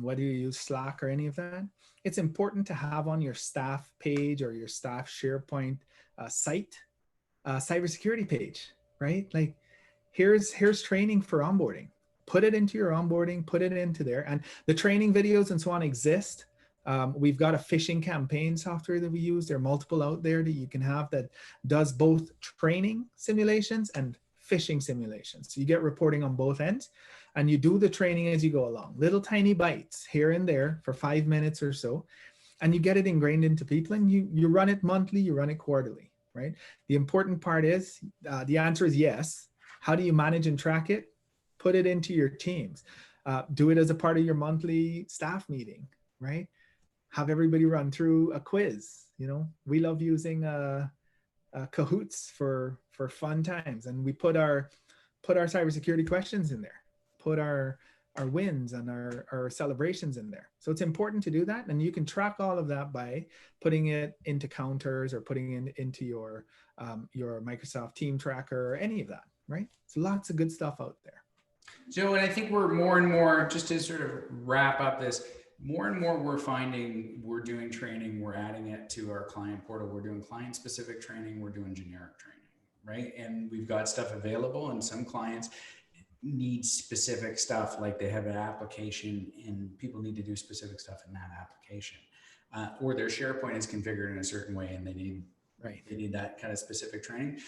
whether you use Slack or any of that, it's important to have on your staff page or your staff SharePoint site cybersecurity page, right? Like, here's training for onboarding. Put it into your onboarding, put it into there, and the training videos and so on exist. We've got a phishing campaign software that we use. There are multiple out there that you can have that does both training simulations and phishing simulations. So you get reporting on both ends, and you do the training as you go along. Little tiny bites here and there for 5 minutes or so, and you get it ingrained into people, and you run it monthly, you run it quarterly, right? The important part is, the answer is yes. How do you manage and track it? Put it into your teams. Do it as a part of your monthly staff meeting, right? Have everybody run through a quiz. We love using Kahoots for fun times, and we put our cybersecurity questions in there, put our wins and our celebrations in there. So it's important to do that, and you can track all of that by putting it into counters or putting it into your Microsoft Team Tracker or any of that, right? So lots of good stuff out there. So, and I think we're more and more, just to sort of wrap up this, more and more we're finding we're doing training, we're adding it to our client portal, we're doing client specific training, we're doing generic training, right? And we've got stuff available, and some clients need specific stuff, like they have an application and people need to do specific stuff in that application, or their SharePoint is configured in a certain way and they need that kind of specific training.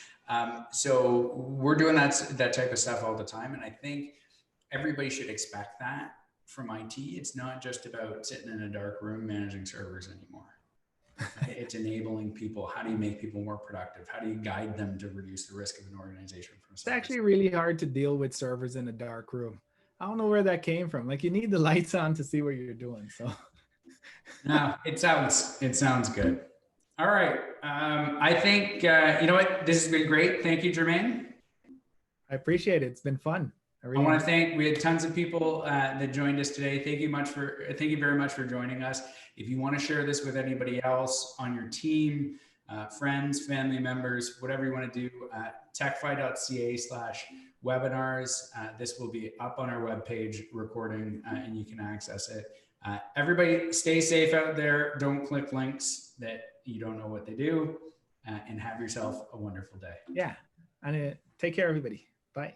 So we're doing that type of stuff all the time, and I think everybody should expect that from IT. It's not just about sitting in a dark room managing servers anymore. It's enabling people. How do you make people more productive? How do you guide them to reduce the risk of an organization from It's actually really hard to deal with servers in a dark room. I don't know where that came from. Like, you need the lights on to see what you're doing. So no, it sounds good. All right. I think, you know what? This has been great. Thank you, Jermaine. I appreciate it. It's been fun. I want to thank, we had tons of people that joined us today. Thank you very much for joining us. If you want to share this with anybody else on your team, friends, family members, whatever you want to do, techify.ca/webinars. This will be up on our webpage recording, and you can access it. Everybody stay safe out there. Don't click links that you don't know what they do, and have yourself a wonderful day. Yeah. And take care, everybody. Bye.